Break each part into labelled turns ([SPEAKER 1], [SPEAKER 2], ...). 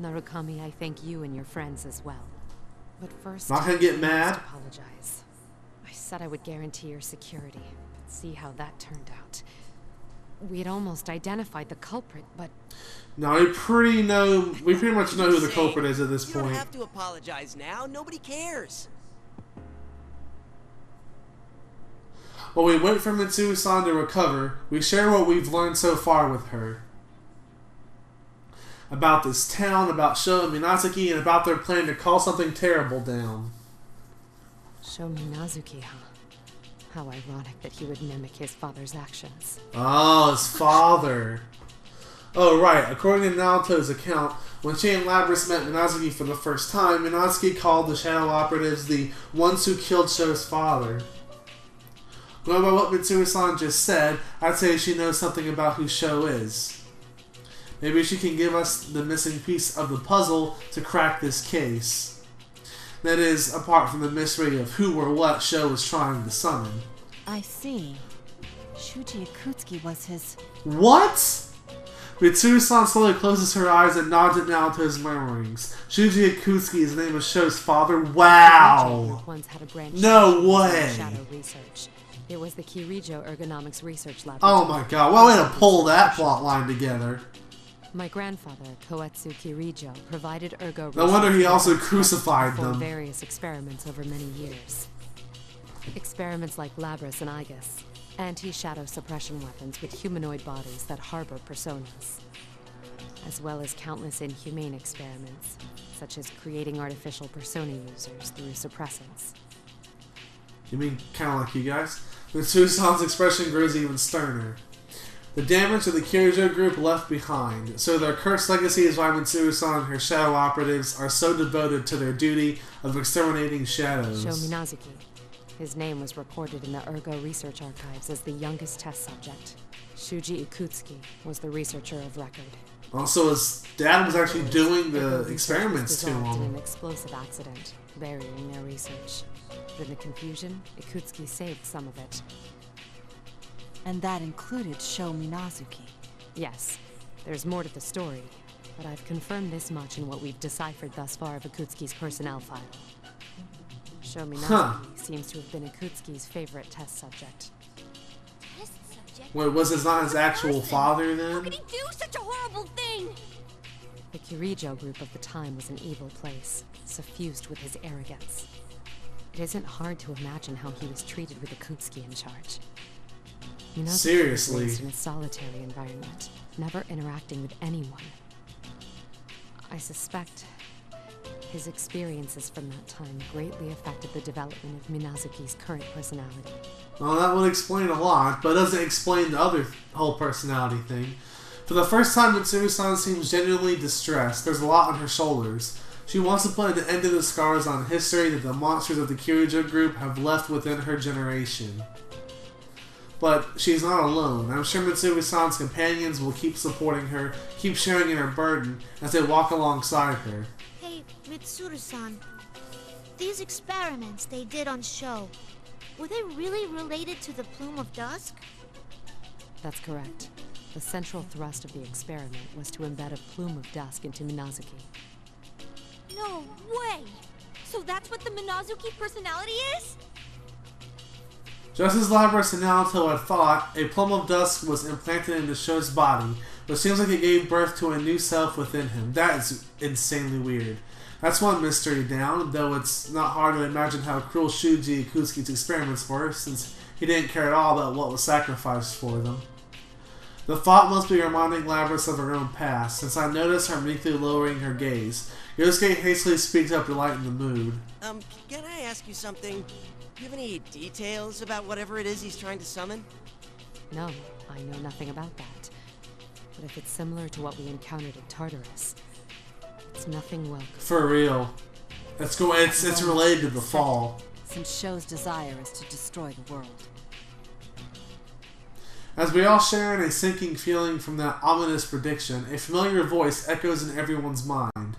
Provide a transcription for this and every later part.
[SPEAKER 1] Narukami, I thank you and your friends as well. But first,
[SPEAKER 2] Not gonna get mad.
[SPEAKER 1] I must apologize. I said I would guarantee your security, but see how that turned out. We had almost identified the culprit, but...
[SPEAKER 2] No, we pretty much know who the culprit is at this point.
[SPEAKER 3] You don't have to apologize now. Nobody cares.
[SPEAKER 2] While we wait for Mitsuru-san to recover, we share what we've learned so far with her. About this town, about Sho and Minazuki, and about their plan to call something terrible down.
[SPEAKER 1] Sho Minazuki, huh? How ironic that he would mimic his father's actions.
[SPEAKER 2] Oh, his father. Oh, right. According to Naoto's account, when she and Labras met Minazuki for the first time, Minazuki called the Shadow Operatives the ones who killed Sho's father. Going by what Mitsuru-san just said, I'd say she knows something about who Sho is. Maybe she can give us the missing piece of the puzzle to crack this case. That is, apart from the mystery of who or what Sho was trying to summon.
[SPEAKER 4] I see. Shuji Ikutsuki was his...
[SPEAKER 2] What? Mitsuru-san slowly closes her eyes and nods at Naoto's murmurings. Shuji Ikutsuki is the name of Sho's father? Wow!
[SPEAKER 1] Once had a branch
[SPEAKER 2] No way!
[SPEAKER 1] Shadow research. It was the Kirijo Ergonomics Research Laboratory.
[SPEAKER 2] Oh my god, what way to pull that plot line together.
[SPEAKER 1] My grandfather, Koetsu Kirijo, provided ergo
[SPEAKER 2] No wonder he also
[SPEAKER 1] research
[SPEAKER 2] crucified
[SPEAKER 1] for
[SPEAKER 2] them.
[SPEAKER 1] various experiments over many years. Experiments like Labras and Igus, anti-shadow suppression weapons with humanoid bodies that harbor personas, as well as countless inhumane experiments, such as creating artificial persona users through suppressants.
[SPEAKER 2] You mean kind of like you guys? Mitsuru-san's expression grows even sterner. The damage of the Kirijo group left behind, so their cursed legacy is why Mitsuru-san and her shadow operatives are so devoted to their duty of exterminating shadows.
[SPEAKER 1] Sho Minazuki. His name was recorded in the Ergo Research Archives as the youngest test subject. Shuji Ikutsuki was the researcher of record.
[SPEAKER 2] Also, his dad was actually doing the
[SPEAKER 1] Ergo
[SPEAKER 2] experiments
[SPEAKER 1] research
[SPEAKER 2] to
[SPEAKER 1] was dissolved in
[SPEAKER 2] him.
[SPEAKER 1] an explosive accident, burying their research. But in the confusion, Ikutsuki saved some of it.
[SPEAKER 4] And that included Sho Minazuki.
[SPEAKER 1] Yes, there's more to the story, but I've confirmed this much in what we've deciphered thus far of Ikutsuki's personnel file. Sho Minazuki seems to have been Ikutsuki's favorite test subject.
[SPEAKER 5] Test subject?
[SPEAKER 2] Wait, was this not his actual father
[SPEAKER 5] How
[SPEAKER 2] then?
[SPEAKER 5] could he do such a horrible thing?
[SPEAKER 1] The Kirijo group of the time was an evil place, suffused with his arrogance. It isn't hard to imagine how he was treated with Ikutsuki in charge. Minazuki
[SPEAKER 2] Seriously?
[SPEAKER 1] was raised in a solitary environment, never interacting with anyone. I suspect his experiences from that time greatly affected the development of Minazuki's current personality.
[SPEAKER 2] Well, that would explain a lot, but it doesn't explain the other whole personality thing. For the first time, Mitsuru-san seems genuinely distressed. There's a lot on her shoulders. She wants to put an end to the scars on history that the monsters of the Kirijo group have left within her generation. But she's not alone. I'm sure Mitsuru-san's companions will keep supporting her, keep sharing in her burden as they walk alongside her.
[SPEAKER 5] Hey, Mitsuru-san. These experiments they did on Sho, were they really related to the Plume of Dusk?
[SPEAKER 1] That's correct. The central thrust of the experiment was to embed a plume of dusk into Minazuki.
[SPEAKER 5] No way! So that's what the Minazuki personality is?
[SPEAKER 2] Just as Labras and Naoto had thought, a plum of dusk was implanted into Sho's body, but seems like it gave birth to a new self within him. That is insanely weird. That's one mystery down, though it's not hard to imagine how cruel Shuji Ikutsuki's experiments were, since he didn't care at all about what was sacrificed for them. The thought must be reminding Labras of her own past, since I noticed her meekly lowering her gaze. Yosuke hastily speaks up to lighten the mood.
[SPEAKER 3] Can I ask you something? Do you have any details about whatever it is he's trying to summon?
[SPEAKER 1] No, I know nothing about that. But if it's similar to what we encountered in Tartarus, it's nothing welcome.
[SPEAKER 2] For real. It's related to the fall.
[SPEAKER 4] Since Sho's desire is to destroy the world.
[SPEAKER 2] As we all share in a sinking feeling from that ominous prediction, a familiar voice echoes in everyone's mind.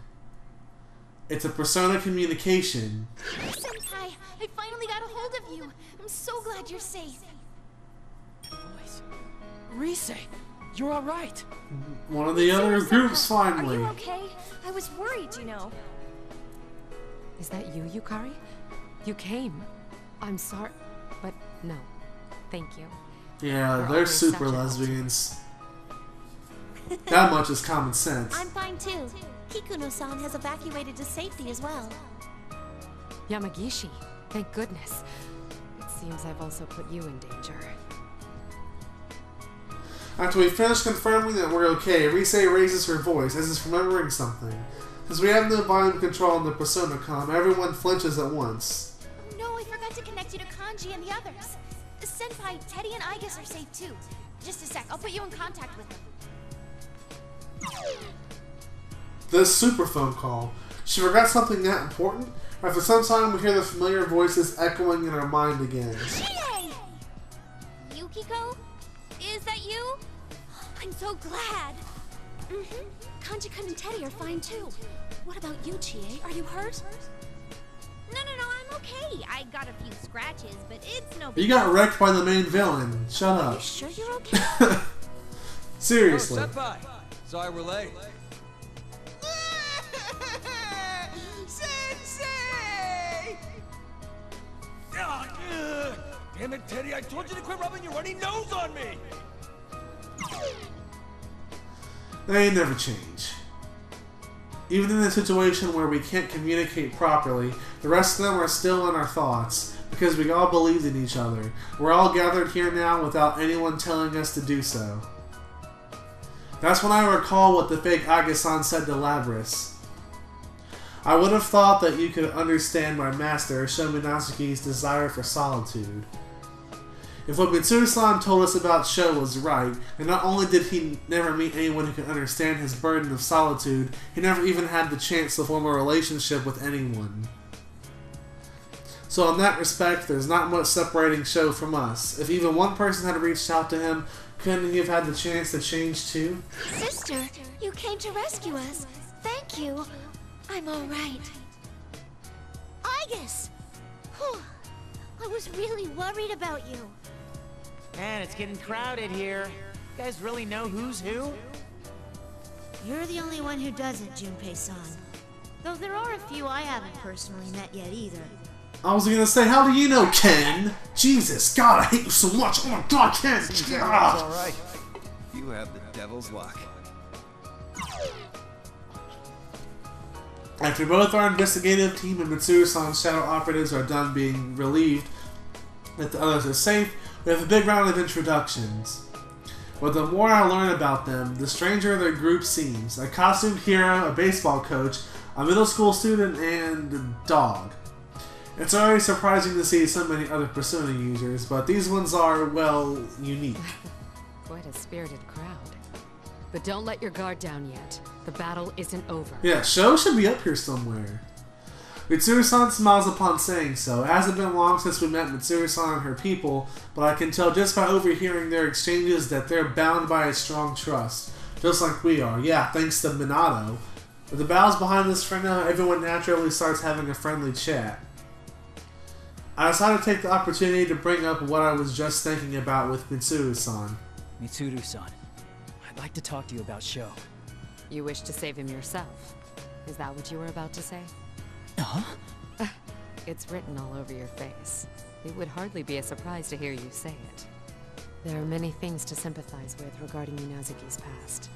[SPEAKER 2] It's a persona communication.
[SPEAKER 5] Senpai, I finally got a hold of you. I'm so glad you're safe.
[SPEAKER 4] Rise,
[SPEAKER 6] You're all right.
[SPEAKER 2] One of the other groups finally.
[SPEAKER 4] Are you okay? I was worried, you know.
[SPEAKER 1] Is that you, Yukari? You came. I'm sorry, but no. Thank you.
[SPEAKER 2] Yeah,
[SPEAKER 1] You're
[SPEAKER 2] they're
[SPEAKER 1] always
[SPEAKER 2] super
[SPEAKER 1] such a help.
[SPEAKER 2] lesbians. That much is common sense.
[SPEAKER 5] I'm fine too. Kikuno-san has evacuated to safety as well.
[SPEAKER 1] Yamagishi, thank goodness. It seems I've also put you in danger.
[SPEAKER 2] After we finish confirming that we're okay, Rise raises her voice as if remembering something. Since we have no volume control on the Persona Com, everyone flinches at once.
[SPEAKER 4] Oh no, I forgot to connect you to Kanji and the others. Senpai, Teddy, and Igus are safe too. Just a sec, I'll put you in contact with them.
[SPEAKER 2] This super phone call. She forgot something that important? After some time, we hear the familiar voices echoing in our mind again.
[SPEAKER 4] Hey! Yukiko? Is that you? I'm so glad. Mm-hmm. Kanji-kun and Teddy are fine too. What about you, Chie? Are you hurt? No, I'm okay. I got a few scratches, but it's no big
[SPEAKER 2] You got wrecked by the main villain. Shut
[SPEAKER 4] Are you
[SPEAKER 2] up.
[SPEAKER 4] sure you're okay?
[SPEAKER 2] Seriously.
[SPEAKER 6] Oh, senpai. Sorry we're late.
[SPEAKER 3] Sensei!
[SPEAKER 6] Damn it, Teddy! I told you to quit rubbing your runny nose on me.
[SPEAKER 2] They never change. Even in a situation where we can't communicate properly, the rest of them are still in our thoughts, because we all believed in each other. We're all gathered here now without anyone telling us to do so. That's when I recall what the fake Aga-san said to Labris. I would have thought that you could understand my master, Shominazuki's desire for solitude. If what Mitsuru-san told us about Sho was right, and not only did he never meet anyone who could understand his burden of solitude, he never even had the chance to form a relationship with anyone. So in that respect, there's not much separating Sho from us. If even one person had reached out to him, couldn't he have had the chance to change too?
[SPEAKER 5] Sister, you came to rescue us. Thank you. I'm all right. Igus! Whew. I was really worried about you.
[SPEAKER 3] Man, it's getting crowded here. You guys really know who's who?
[SPEAKER 5] You're the only one who doesn't, Junpei-san. Though there are a few I haven't personally met yet either.
[SPEAKER 2] I was gonna say, how do you know Ken? Jesus, God, I hate you so much. Oh my God, Ken!
[SPEAKER 7] It's
[SPEAKER 2] God.
[SPEAKER 7] all right. You have the devil's luck.
[SPEAKER 2] After both our investigative team and Mitsuru-san's shadow operatives are done being relieved that the others are safe, we have a big round of introductions. But the more I learn about them, the stranger their group seems. A costumed hero, a baseball coach, a middle school student, and a dog. It's already surprising to see so many other Persona users, but these ones are, well, unique.
[SPEAKER 1] Quite a spirited crowd. But don't let your guard down yet. The battle isn't over.
[SPEAKER 2] Yeah, Sho should be up here somewhere. Mitsuru-san smiles upon saying so. It hasn't been long since we met Mitsuru-san and her people, but I can tell just by overhearing their exchanges that they're bound by a strong trust. Just like we are. Yeah, thanks to Minato. With the bows behind us for now, everyone naturally starts having a friendly chat. I decided to take the opportunity to bring up what I was just thinking about with Mitsuru-san.
[SPEAKER 6] Mitsuru-san, I'd like to talk to you about Sho.
[SPEAKER 1] You wish to save him yourself. Is that what you were about to say?
[SPEAKER 6] Huh?
[SPEAKER 1] It's written all over your face. It would hardly be a surprise to hear you say it. There are many things to sympathize with regarding Minazuki's past.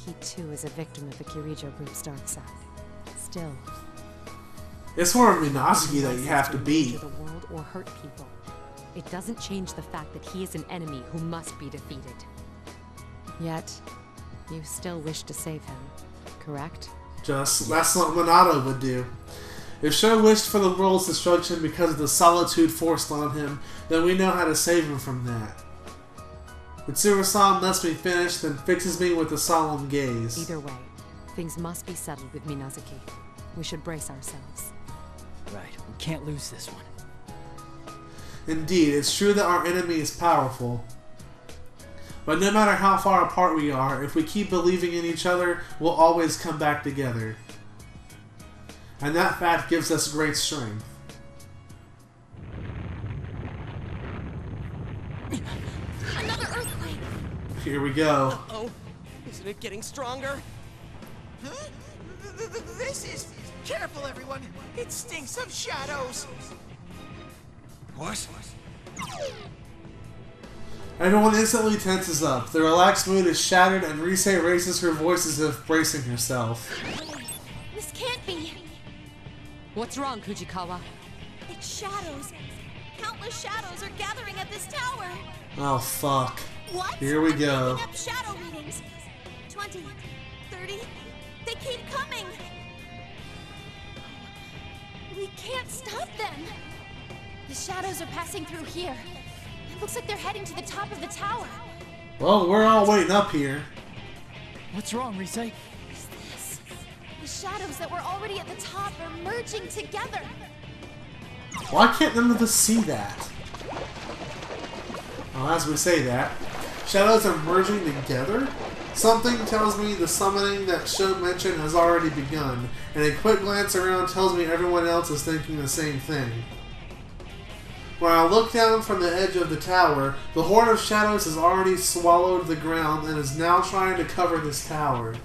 [SPEAKER 1] He too is a victim of the Kirijo group's dark side. Still,
[SPEAKER 2] It's more of Minazuki that you have to be.
[SPEAKER 1] the world or hurt people. It doesn't change the fact that he is an enemy who must be defeated. Yet, you still wish to save him, correct?
[SPEAKER 2] That's what Minato would do. If Sho wished for the world's destruction because of the solitude forced on him, then we know how to save him from that. Mitsuru-san lets me finish, then fixes me with a solemn gaze.
[SPEAKER 1] Either way, things must be settled with Minazuki. We should brace ourselves.
[SPEAKER 6] Right, we can't lose this one.
[SPEAKER 2] Indeed, it's true that our enemy is powerful. But no matter how far apart we are, if we keep believing in each other, we'll always come back together. And that fact gives us great strength.
[SPEAKER 4] Another earthquake!
[SPEAKER 2] Here we go.
[SPEAKER 3] Uh-oh. Isn't it getting stronger?
[SPEAKER 8] Huh? This is... Careful, everyone. It stinks of shadows.
[SPEAKER 7] What?
[SPEAKER 2] Everyone instantly tenses up. The relaxed mood is shattered, and Rise raises her voice as if bracing herself.
[SPEAKER 4] This can't be.
[SPEAKER 1] What's wrong, Kujikawa?
[SPEAKER 4] It's shadows. Countless shadows are gathering at this tower.
[SPEAKER 2] Oh, fuck.
[SPEAKER 4] What?
[SPEAKER 2] Here we
[SPEAKER 4] I'm
[SPEAKER 2] go.
[SPEAKER 4] picking up shadow readings. 20, 30. They keep coming. We can't stop them. The shadows are passing through here. It looks like they're heading to the top of the tower.
[SPEAKER 2] Well, we're all waiting up here.
[SPEAKER 6] What's wrong, Rise?
[SPEAKER 4] What is this? The shadows that were already at the top are merging together.
[SPEAKER 2] Why can't none of us see that? Well, as we say that, shadows are merging together? Something tells me the summoning that Sho mentioned has already begun, and a quick glance around tells me everyone else is thinking the same thing. When I look down from the edge of the tower, the horde of shadows has already swallowed the ground and is now trying to cover this tower.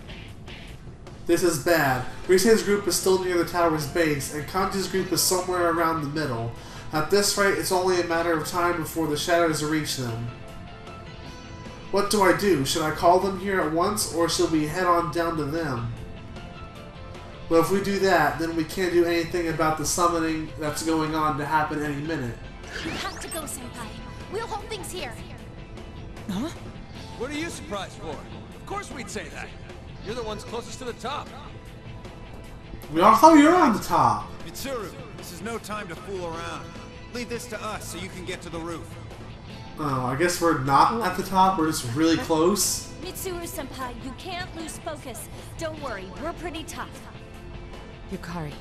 [SPEAKER 2] This is bad. Rise's group is still near the tower's base, and Kanji's group is somewhere around the middle. At this rate, it's only a matter of time before the shadows reach them. What do I do? Should I call them here at once, or should we head on down to them? Well, if we do that, then we can't do anything about the summoning that's going on to happen any minute.
[SPEAKER 4] You have to go, Senpai. We'll hold things here.
[SPEAKER 6] Huh? What are you surprised for? Of course we'd say that. You're the ones closest to the top.
[SPEAKER 2] We all thought you were on the top.
[SPEAKER 7] Mitsuru, this is no time to fool around. Leave this to us so you can get to the roof.
[SPEAKER 2] Oh, I guess we're not at the top. We're just really close.
[SPEAKER 4] Mitsuru-senpai, you can't lose focus. Don't worry, we're pretty tough.
[SPEAKER 1] Yukari.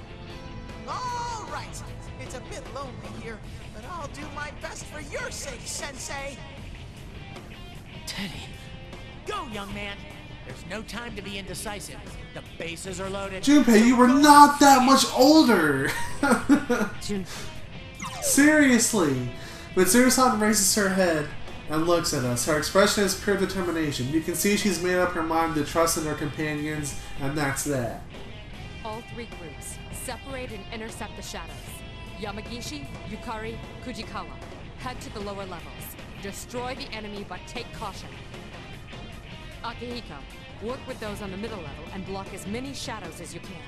[SPEAKER 8] All right. It's a bit lonely here, but I'll do my best for your sake, Sensei.
[SPEAKER 6] Teddy.
[SPEAKER 9] Go, young man. There's no time to be indecisive. The bases are loaded.
[SPEAKER 2] Junpei, you were not that much older. Seriously. Mitsuru-san raises her head and looks at us. Her expression is pure determination. You can see she's made up her mind to trust in her companions, and that's that.
[SPEAKER 1] All three groups, separate and intercept the shadows. Yamagishi, Yukari, Kujikawa. Head to the lower levels. Destroy the enemy, but take caution. Akihiko, work with those on the middle level and block as many shadows as you can.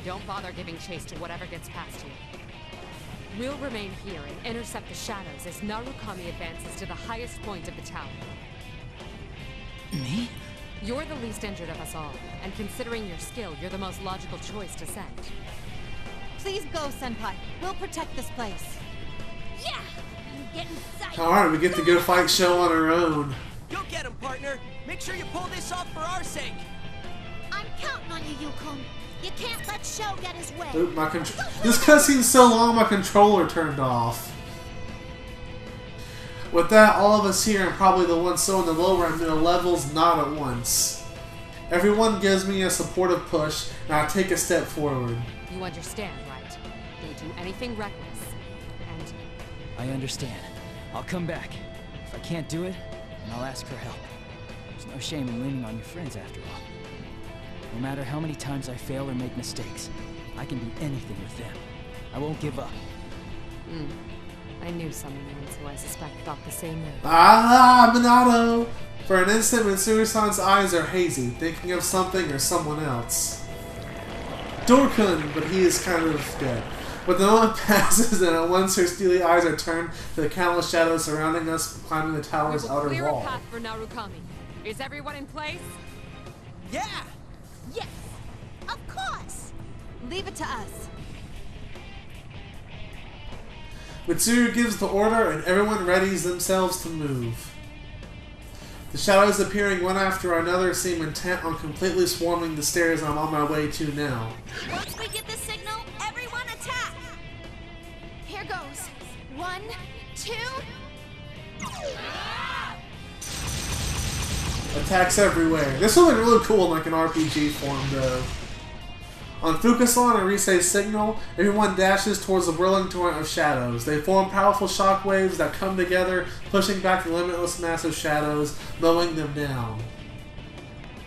[SPEAKER 1] Don't bother giving chase to whatever gets past you. We'll remain here and intercept the shadows as Narukami advances to the highest point of the tower.
[SPEAKER 6] Me?
[SPEAKER 1] You're the least injured of us all, and considering your skill, you're the most logical choice to send.
[SPEAKER 10] Please go, Senpai. We'll protect this place.
[SPEAKER 4] Yeah! I'm getting psyched.
[SPEAKER 2] Alright, we get to go fight Sho on our own.
[SPEAKER 3] Go get him, partner. Make sure you pull this off for our sake.
[SPEAKER 5] I'm counting on you, Yukon. You can't let Sho get his way.
[SPEAKER 2] Oop, this cutscene's so long my controller turned off. With that, all of us here and probably the ones so in the lower and middle levels nod at once. Everyone gives me a supportive push, and I take a step forward.
[SPEAKER 1] You understand, right? Don't do anything reckless. And
[SPEAKER 6] I understand. I'll come back. If I can't do it, then I'll ask for help. There's no shame in leaning on your friends after all. No matter how many times I fail or make mistakes, I can do anything with them. I won't give up.
[SPEAKER 1] I knew someone once who I suspect felt the same way.
[SPEAKER 2] Ah, Minato! For an instant, Mitsuru-san's eyes are hazy, thinking of something or someone else. Dorkun, but he is kind of dead. But the moment passes, and at once her steely eyes are turned to the countless shadows surrounding us, climbing the tower's outer
[SPEAKER 1] Clear a
[SPEAKER 2] wall.
[SPEAKER 1] path for Narukami. Is everyone in place?
[SPEAKER 3] Yeah!
[SPEAKER 10] Yes! Of course! Leave it to us.
[SPEAKER 2] Mitsuru gives the order, and everyone readies themselves to move. The shadows appearing one after another seem intent on completely swarming the stairs I'm on my way to now.
[SPEAKER 4] Once we get the signal, everyone attack! Here goes. 1, 2...
[SPEAKER 2] Attacks everywhere. This would look really cool in like an RPG form though. On Fukasan and Risei's signal, everyone dashes towards the whirling torrent of shadows. They form powerful shockwaves that come together, pushing back the limitless mass of shadows, mowing them down.